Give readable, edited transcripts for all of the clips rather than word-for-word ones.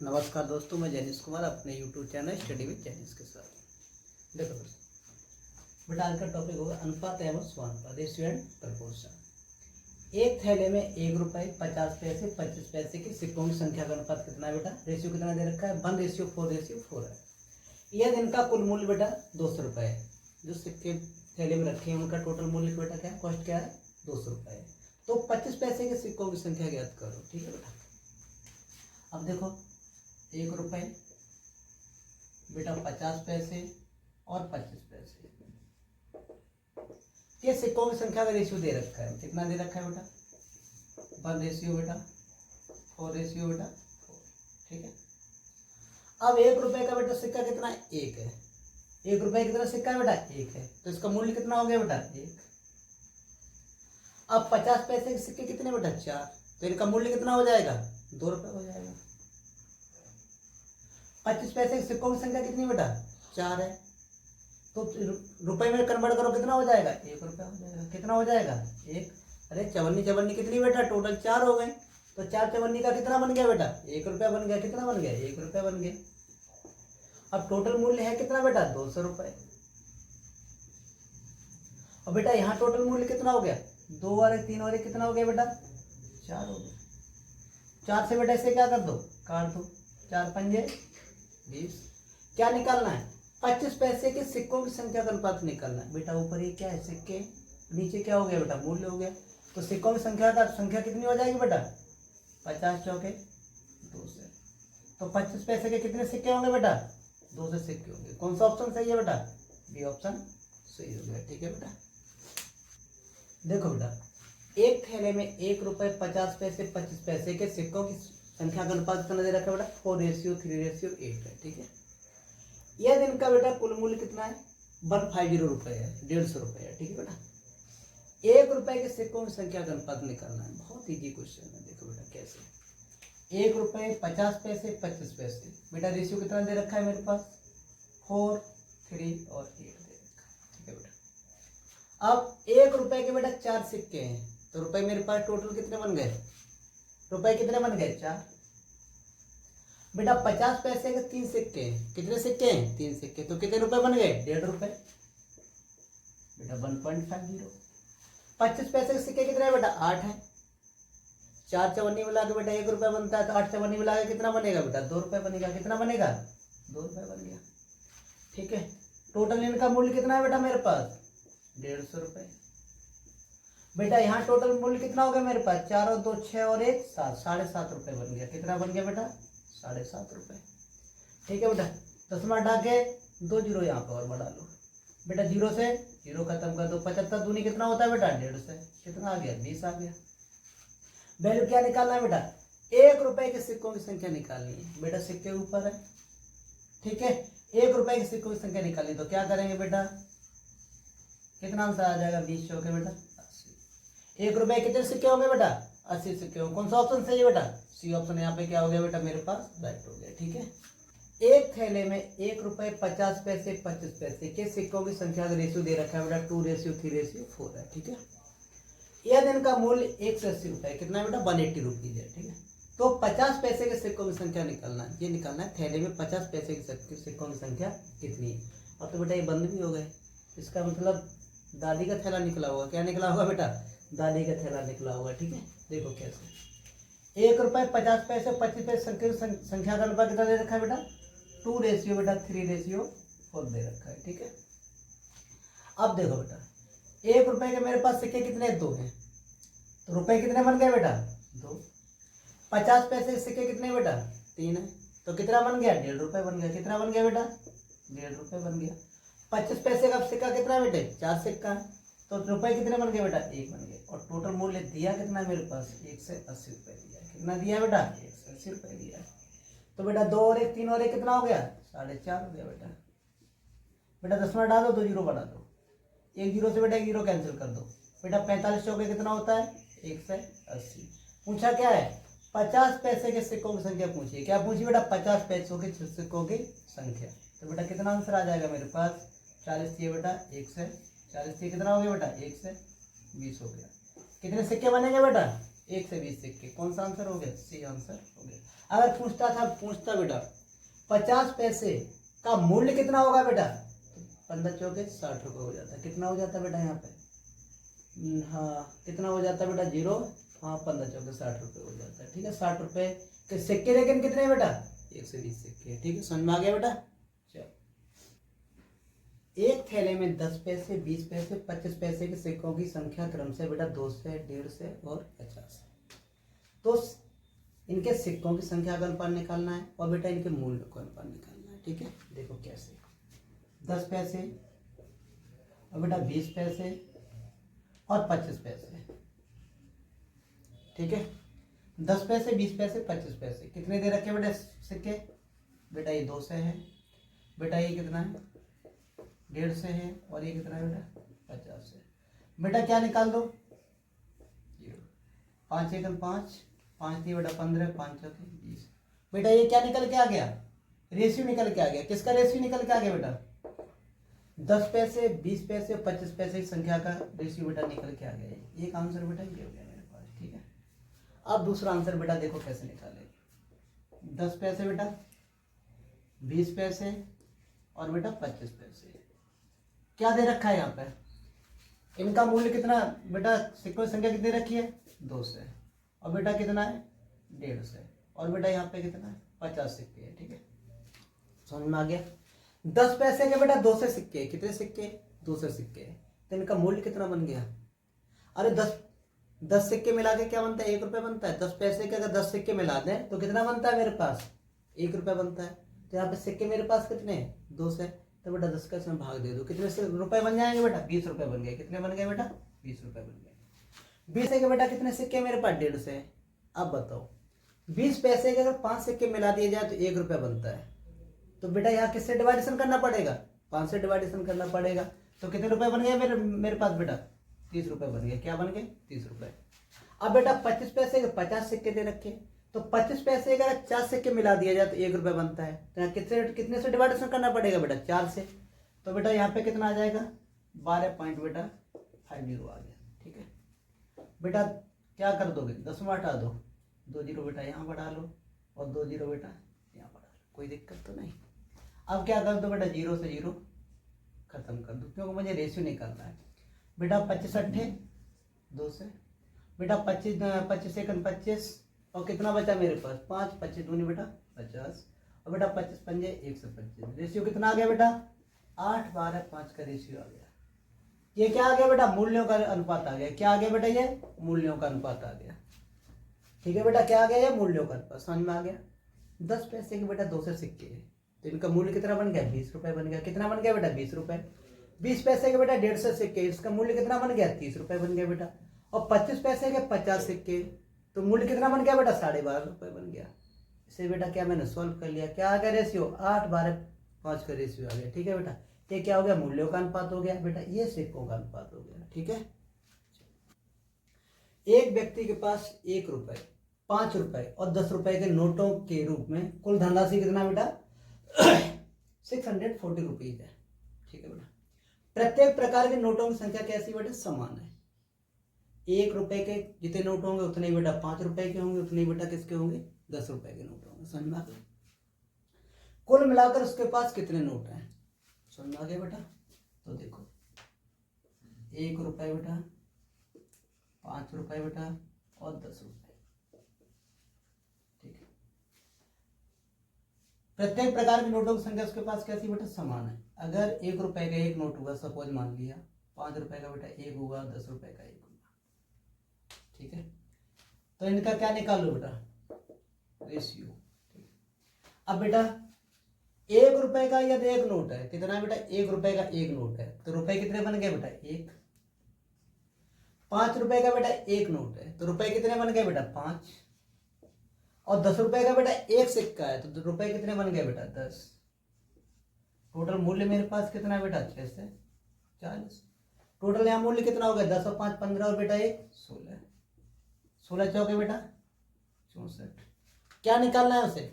नमस्कार दोस्तों, मैं जैनिस कुमार अपने YouTube channel study with Jainis के साथ। देखो दोस्तों, बेटा आज का टॉपिक होगा अनुपात एवं स्वानुपात, रेशियो एंड प्रपोर्शन। एक थैले में 1 रुपए 50 पैसे 25 पैसे के सिक्कों की संख्या का अनुपात कितना है बेटा? रेशियो कितना दे रखा है? 1:4 है। यह इनका कुल मूल्य बेटा 200 रुपये है। जो सिक्के थैले में रखे हैं उनका टोटल मूल्य बेटा क्या है? कॉस्ट क्या है? 200 रुपये है। तो 25 पैसे के सिक्कों की संख्या ज्ञात करो। ठीक है बेटा, अब देखो 1 रुपए बेटा 50 पैसे और 25 पैसे के सिक्कों की संख्या का रेशियो दे रखा है। कितना दे रखा है बेटा? 1:4 बेटा 4 बेटा 4। ठीक है, अब 1 रुपए का बेटा सिक्का कितना है? 1 है। 1 रुपए कितना सिक्का है बेटा? 1 है। तो इसका मूल्य कितना हो गया बेटा? 1। अब 50 पैसे के सिक्के कितने बेटा? 4। तो इनका मूल्य कितना हो जाएगा? 2 रुपए हो जाएगा। 25 पैसे के सिक्कों की संख्या कितनी बेटा? 4 है। तो रुपए में कन्वर्ट करो, कितना हो जाएगा? 1 रुपया हो जाएगा। कितना हो जाएगा? 1। अरे चवन्नी चवन्नी कितनी बेटा? टोटल 4 हो गए। तो 4 चवन्नी का कितना बन गया बेटा? 1 रुपया बन गया। कितना बन गया? 1 रुपया बन गया। अब टोटल मूल्य है कितना बेटा? 200 रुपए। और बेटा यहाँ टोटल मूल्य कितना हो गया? 2 और 3 और 1 कितना हो गया बेटा? 4 हो गया। 4 से बेटा इसे क्या कर दो? काट दो। 4 पंजे 20। क्या निकालना है? 25 पैसे के सिक्कों की संख्या का अनुपात निकालना है बेटा। ऊपर ये क्या है? सिक्के, नीचे क्या हो गया बेटा? मूल्य हो गया। तो सिक्कों की संख्या कितनी हो जाएगी बेटा? 50 चौके 2 से। तो 25 पैसे के कितने सिक्के होंगे बेटा? 2 से सिक्के होंगे। कौन सा ऑप्शन सही है बेटा? बी ऑप्शन सही हो गया। ठीक है बेटा, देखो बेटा एक थैले में 1 रुपए 50 पैसे 25 पैसे के सिक्कों की संख्या का अनुपात कितना दे रखा है बेटा? 4:3:8 है। ठीक है, यह दिन का बेटा कुल मूल्य कितना है? 150 रुपए है, 150 रुपए है। ठीक है बेटा, 1 रुपए के सिक्कों की संख्या का अनुपात निकालना है। बहुत इजी क्वेश्चन है। देखो बेटा कैसे, 1 रुपए 50 पैसे 25 पैसे बेटा रेशियो कितना दे रखा है मेरे पास? 4, 3 और 8 दे रखा है। ठीक है बेटा, अब 1 रुपए के बेटा 4 सिक्के हैं। तो रुपए मेरे पास टोटल कितने बन गए? रुपए कितने बन गए? 4। बेटा 50 पैसे के 3 सिक्के हैं। कितने सिक्के हैं? 3 सिक्के। तो कितने रुपए बन गए? 1.5 रुपए बेटा 1.50। 25 पैसे के सिक्के कितने हैं बेटा? 8 है। 4 चवन्नी मिला के बेटा 1 रुपया बनता है। तो 8 चवन्नी मिला के कितना बनेगा बेटा? 2 रुपए बनेगा। कितना बनेगा? 2 रुपए बन गया। ठीक है, टोटल इनका मूल्य कितना है बेटा मेरे पास? 150 रुपए। बेटा यहाँ टोटल मूल्य कितना हो गया मेरे पास? 4 और 2 6 और 1 7, 7.5 रुपए बन गया। कितना बन गया बेटा? 7.5 रुपए। ठीक है बेटा, 10 में हटा के 2 जीरो यहाँ पर और बढ़ा लो बेटा। 0 से 0 खत्म कर दो। 75 दूनी कितना होता है बेटा? 1.5 से। कितना आ गया? 20 आ गया। वैल्यू क्या निकालना है बेटा? 1 रुपए के सिक्कों की संख्या निकालनी है बेटा। सिक्के ऊपर है। ठीक है, 1 रुपए के सिक्कों की संख्या निकालनी। तो क्या करेंगे बेटा? कितना आंसर आ जाएगा? 20 चौके बेटा 80। 1 रुपए कितने सिक्के होंगे बेटा? 80 सिक्के होंगे। कौन सा ऑप्शन सही है बेटा? C option. यहाँ पे क्या हो गया बेटा मेरे पास? राइट हो गया। ठीक है, एक थैले में 1 रुपए 50 पैसे 25 पैसे के सिक्कों की संख्या का रेशियो दे रखा है बेटा 2:3:4 है। ठीक है, यह दिन का मूल्य 1 से 80 रुपए। कितना है बेटा? 180 रुपीज है। ठीक है, तो 50 पैसे के सिक्कों की संख्या निकालना है। ये निकालना है थैले में 50 पैसे के सिक्कों की संख्या कितनी है। अब तो बेटा ये बंद भी हो गए। इसका मतलब दादी का थैला निकला होगा। क्या निकला होगा बेटा? दादी का थैला निकला होगा। ठीक है, देखो कैसे, 1 रुपए 50 पैसे 25 पैसे संख्या का अनुपात कितना दे रखा है बेटा? 2 बेटा 3:4 दे रखा है। ठीक है, अब देखो बेटा 1 रुपए के मेरे पास सिक्के कितने? 2 हैं। तो रुपए कितने बन गए बेटा? 2। 50 पैसे के सिक्के कितने बेटा? 3 है। तो कितना बन गया? 1.5 रुपए बन गया। कितना बन गया बेटा? 1.5 रुपए बन गया। 25 पैसे का सिक्का कितना है बेटे? 4 सिक्का है। तो रुपए कितने बन गए बेटा? 1 बन गए। और टोटल मूल्य दिया कितना है मेरे पास? 1 से 80 रुपए दिया है। कितना दिया बेटा? 1 से 80 रुपए दिया है। तो बेटा 2 और 1 3 और 1 कितना हो गया? 4.5 हो गया बेटा। बेटा 10 में डाल दो, 2 जीरो बढ़ा दो। 1 जीरो से बेटा 1 जीरो कैंसिल कर दो बेटा। 45 चौके कितना होता है? 1 से 80। पूछा क्या है? 50 पैसे के सिक्कों की संख्या पूछिए। क्या पूछिए बेटा? 50 पैसों के सिक्कों की संख्या। तो बेटा कितना आंसर आ जाएगा मेरे पास? 40 थी बेटा 1 से 40 थी। कितना हो गया बेटा? 1 से 20 हो गया। कितने सिक्के बनेंगे बेटा? 1 से 20 सिक्के। कौन सा आंसर हो गया? सी आंसर हो गया। अगर पूछता बेटा 50 पैसे का मूल्य कितना होगा बेटा, 15 चौके 60 रुपये हो जाता है। कितना हो जाता है बेटा यहाँ पे? हाँ कितना हो जाता है बेटा? 0। हाँ 15 चौके 60 रुपये हो जाता है। ठीक है 60 रुपये के सिक्के, लेकिन कितने हैं बेटा? 1 से 20 सिक्के। ठीक है समझ में आ गया बेटा? चलो, एक थैले में 10 पैसे, 20 पैसे, 25 पैसे के सिक्कों की संख्या क्रम से बेटा 2 से, 1.5 से और 50। तो इनके सिक्कों की संख्या का अनुपात निकालना है और बेटा इनके मूल्य का अनुपात निकालना है। ठीक है देखो कैसे, 10 पैसे और बेटा 20 पैसे और 25 पैसे। ठीक है 10 पैसे, 20 पैसे, 25 पैसे कितने दे रखे बेटा सिक्के? बेटा ये 2 से है, बेटा ये कितना है? 1.5 से है, और ये कितना है बेटा? 50 से। बेटा क्या निकाल दो? 0। 5 एकम 5, 5 थी बेटा 15, 5 चौके 20। बेटा ये क्या निकल के आ गया? रेशियो निकल के आ गया। किसका रेशियो निकल के आ गया बेटा? 10 पैसे, 20 पैसे, 25 पैसे की संख्या का रेशियो बेटा निकल के आ गया। एक आंसर बेटा ये हो गया मेरे पास। ठीक है अब दूसरा आंसर बेटा देखो कैसे निकालेंगे। 10 पैसे बेटा, 20 पैसे और बेटा 25 पैसे। क्या दे रखा है यहाँ पे? इनका मूल्य कितना बेटा? सिक्कों की संख्या कितनी रखी है? 2 से, और बेटा कितना है? 1.5 से, और बेटा यहाँ पे कितना है? 50 सिक्के है। ठीक है समझ में आ गया? 10 पैसे के बेटा 2 से सिक्के, कितने सिक्के? 2 से सिक्के, तो इनका मूल्य कितना बन गया? अरे 10 सिक्के मिला के क्या बनता है? 1 रुपये बनता है। 10 पैसे के अगर 10 सिक्के मिला दें तो कितना बनता है मेरे पास? 1 रुपये बनता है। तो यहाँ पे सिक्के मेरे पास कितने हैं? 2 से, तो बेटा 10 का इसमें भाग दे दो। कितने से रुपए बन जाएंगे बेटा? 20 रुपये बन गए। कितने बन गए बेटा? 20 रुपये बन गए। 20 के बेटा कितने सिक्के मेरे पास? 1.5 से। अब बताओ 20 पैसे के अगर 5 सिक्के मिला दिए जाए तो 1 रुपये बनता है। तो बेटा यहाँ किससे डिवाइडेशन करना पड़ेगा? 5 से डिवाइडेशन करना पड़ेगा। तो कितने रुपए बन गए मेरे पास बेटा? 30 रुपये बन गए। क्या बन गए? 30 रुपये। अब बेटा 25 पैसे के 50 सिक्के दे रखे, तो 25 पैसे का 4 सिक्के मिला दिया जाए तो 1 रुपये बनता है। तो यहाँ कितने से डिवाइडेशन करना पड़ेगा बेटा? 4 से। तो बेटा यहाँ पे कितना आ जाएगा? 12 पॉइंट बेटा 50 आ गया। ठीक है बेटा क्या कर दोगे? 10 में हटा दो, 2 जीरो बेटा यहाँ बढ़ा लो और 2 जीरो बेटा यहाँ बढ़ा लो, कोई दिक्कत तो नहीं। अब क्या कर दो बेटा? 0 से 0 खत्म कर दो, क्योंकि मुझे रेशियो निकालना है बेटा। 25 अट्ठे 2 से, बेटा 25 एकम 25, और कितना बचा मेरे पास? 5, 25 दूनी बेटा 50, और बेटा 25 पंजे 125। रेशियो कितना आ गया बेटा? 8, 12, 5 का रेशियो आ गया। ये क्या आ गया बेटा? मूल्यों का अनुपात आ गया। क्या आ गया बेटा? ये मूल्यों का अनुपात आ गया। ठीक है बेटा क्या आ गया? ये मूल्यों का अनुपात। समझ में आ गया? 10 पैसे के बेटा 2 से सिक्के है, तो इनका मूल्य कितना बन गया? 20 रुपये बन गया। कितना बन गया बेटा? 20 रुपये। 20 पैसे के बेटा 1.5 से सिक्के, इसका मूल्य कितना बन गया? 30 रुपये बन गया बेटा। और 25 पैसे के 50 सिक्के, तो मूल्य कितना बन गया बेटा? 12.5 रुपये बन गया। इसे बेटा क्या मैंने सॉल्व कर लिया। क्या आ गया रेशियो? 8, 12, 5 का रेशियो आ गया। ठीक है बेटा ये क्या हो गया? मूल्यों का अनुपात हो गया बेटा, ये सिक्कों का अनुपात हो गया। ठीक है एक व्यक्ति के पास 1 रुपये, 5 रुपए और 10 रुपए के नोटों के रूप में कुल धनराशि कितना बेटा? 640 रुपीज है। ठीक है बेटा प्रत्येक प्रकार के नोटों की संख्या कैसी बेटा? समान है। 1 रुपए के जितने नोट होंगे उतने ही बेटा 5 रुपए के होंगे, उतने ही बेटा किसके होंगे? 10 रुपए के नोट होंगे। समझ में आ गया? कुल मिलाकर उसके पास कितने नोट हैं? समझ में आ गया बेटा? तो देखो 1 रुपए बेटा, 5 रुपए बेटा और 10 रुपए। ठीक है प्रत्येक प्रकार के नोटों की संख्या उसके पास कैसी बेटा? समान है। अगर 1 रुपए का 1 नोट हुआ, सपोज मान लिया, 5 रुपए का बेटा 1 हुआ, 10 रुपए का 1 हुआ। ठीक है तो इनका क्या निकालो बेटा? रेशियो। अब बेटा 1 रुपए का यदि 1 नोट है, कितना बेटा? 1 रुपए का 1 नोट है, तो रुपए कितने बन गए बेटा? 1। 5 रुपए का बेटा 1 नोट है, तो रुपए कितने बन गए बेटा? 5। और 10 रुपए का बेटा 1 सिक्का है, तो रुपए कितने बन गए बेटा? 10। टोटल मूल्य मेरे पास कितना बेटा? 6 से 40। टोटल यहाँ मूल्य कितना हो गया? 10 और 5 15 और बेटा 1 16। 16 चौके बेटा 64। क्या निकालना है उसे?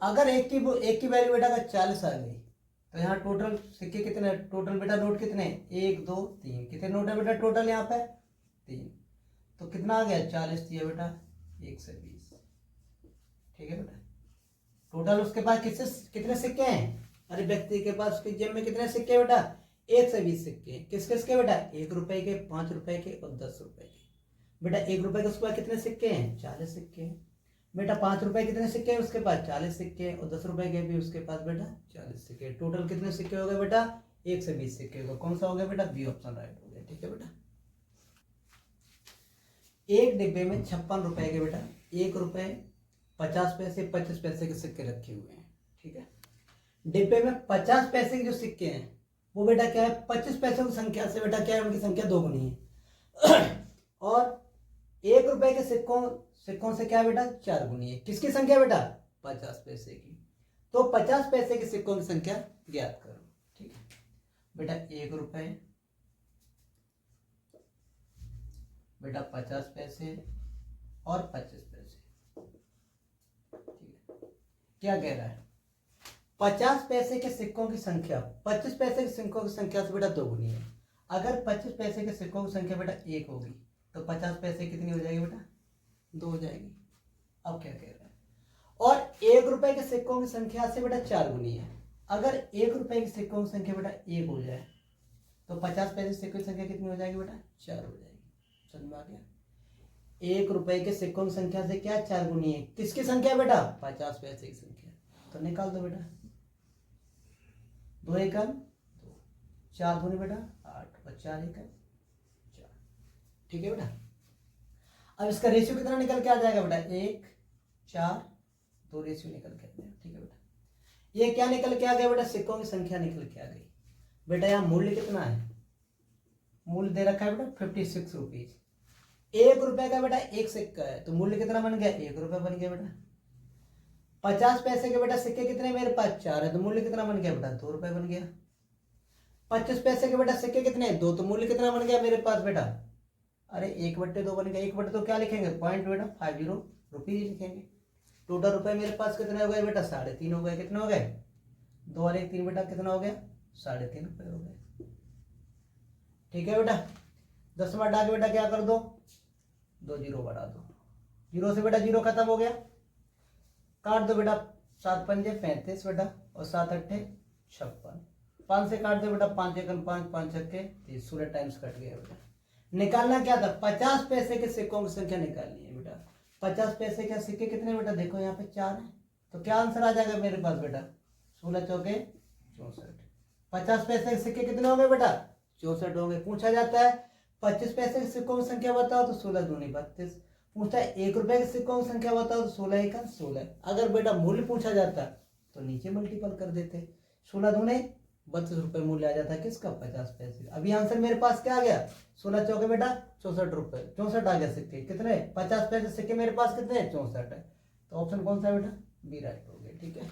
अगर एक की वैल्यू बेटा का 40 आ गई, तो यहाँ टोटल सिक्के कितने? टोटल बेटा नोट कितने? 1 2 3। कितने नोट है बेटा टोटल यहाँ पे? 3। तो कितना आ गया 40 दिया बेटा 120। ठीक है बेटा। टोटल उसके पास कितने सिक्के हैं? अरे व्यक्ति के पास उसकी जेब में कितने सिक्के हैं बेटा? 120 सिक्के। किस किसके बेटा? 1 रुपए के, 5 रुपए के और 10 रुपए के। बेटा 1 रुपए के उसके पास कितने सिक्के हैं? 40 सिक्के हैं। बेटा 5 रुपए कितने सिक्के हैं उसके पास? 40 सिक्के। और 10 रुपए के भी उसके पास बेटा 40 सिक्के। टोटल कितने सिक्के हो गए बेटा? 120 सिक्के होगा। कौन सा हो गया बेटा? बी ऑप्शन राइट हो गया। ठीक है बेटा। एक डिब्बे में 56 रुपए के बेटा 1 रुपए 50 पैसे 25 पैसे के सिक्के रखे हुए हैं। ठीक है। डिब्बे में 50 पैसे के जो सिक्के हैं वो बेटा क्या है? 25 पैसों की संख्या से बेटा क्या है? उनकी संख्या दोगुनी है। और 1 रुपए के सिक्कों से क्या है बेटा? 4 गुनी है। किसकी संख्या बेटा? 50 पैसे की। तो 50 पैसे के सिक्कों की संख्या ज्ञात करो। ठीक है बेटा। 1 रुपए बेटा 50 पैसे और 25 पैसे। ठीक है। क्या कह रहा है? 50 पैसे के सिक्कों की संख्या 25 पैसे के सिक्कों की संख्या से बेटा दोगुनी है। अगर 25 पैसे के सिक्कों की संख्या बेटा 1 होगी तो 50 पैसे कितनी हो जाएगी बेटा? 2 हो जाएगी। अब क्या कह रहा है? और 1 रुपए के सिक्कों की संख्या से बेटा 4 गुनी है। अगर 1 रुपए के सिक्कों की संख्या बेटा 1 हो जाए तो 50 पैसे सिक्कों की संख्या कितनी हो जाएगी बेटा? 4 हो जाएगी। समझ में आ गया? 1 रुपए के सिक्कों की संख्या से क्या 4 गुनी है? किसकी संख्या बेटा? 50 पैसे की संख्या। तो निकाल दो बेटा। 2 एकम 2, 4 दूनी बेटा 8 और 4 एकम 4। ठीक है बेटा। अब इसका रेशियो कितना निकल के आ जाएगा बेटा? 1 4 2 रेशियो निकल के आ जाएगा। ठीक है बेटा। ये क्या निकल के आ गया बेटा? सिक्कों की संख्या निकल के आ गई। बेटा यहाँ मूल्य कितना है? मूल्य दे रखा है बेटा 56 रुपीज। 1 रुपए का बेटा 1 सिक्का है तो मूल्य कितना बन गया? 1 रुपए बन गया बेटा। 50 पैसे के बेटा सिक्के कितने मेरे पास? 4 है तो मूल्य कितना बन गया बेटा? 2 रुपए बन गया। 25 पैसे के बेटा सिक्के कितने? 2 तो मूल्य कितना बन गया मेरे पास बेटा? अरे 1/2 बन गया। 1/2 क्या लिखेंगे? पॉइंट बेटा 50 रुपीज लिखेंगे। टोटल रुपए मेरे पास कितने हो गए बेटा? 3.5 हो गए। कितने हो गए? 2 और 1 3 बेटा कितना हो गया? 3.5 रुपए हो गए। ठीक है बेटा। 10 में हटा के बेटा क्या कर दो? 2 जीरो बढ़ा दो। जीरो से बेटा जीरो खत्म हो गया। काट दो बेटा। 7 पंजे 35 बेटा और 7 अट्ठे 56। 5 से काट दो बेटा। 5 एकम 5 5 छक्के 30। 16 टाइम्स कट गया बेटा। निकालना क्या था? 50 पैसे के सिक्कों की संख्या निकालनी है बेटा। 50 पैसे के सिक्के कितने बेटा? देखो यहाँ पे 4 है तो क्या आंसर आ जाएगा मेरे पास बेटा? 16 चौके 64। 50 पैसे के सिक्के कितने हो गए बेटा? 64 हो गए। पूछा जाता है 25 पैसे के सिक्कों की संख्या बताओ तो 16 दूनी 32। पूछता है 1 रुपए के सिक्कों की संख्या बताओ तो 16 एकम 16। अगर बेटा मूल्य पूछा जाता तो नीचे मल्टीपल कर देते। 16 दूने 32 रुपए मूल्य आ जाता है किसका? 50 पैसे। अभी आंसर मेरे पास क्या आ गया? 16 चौके बेटा 64 रुपए। 64 आ गया सिक्के। कितने? 50 पैसे सिक्के मेरे पास कितने? 64 है। तो ऑप्शन कौन सा है बेटा? बी राइट हो गया। ठीक है।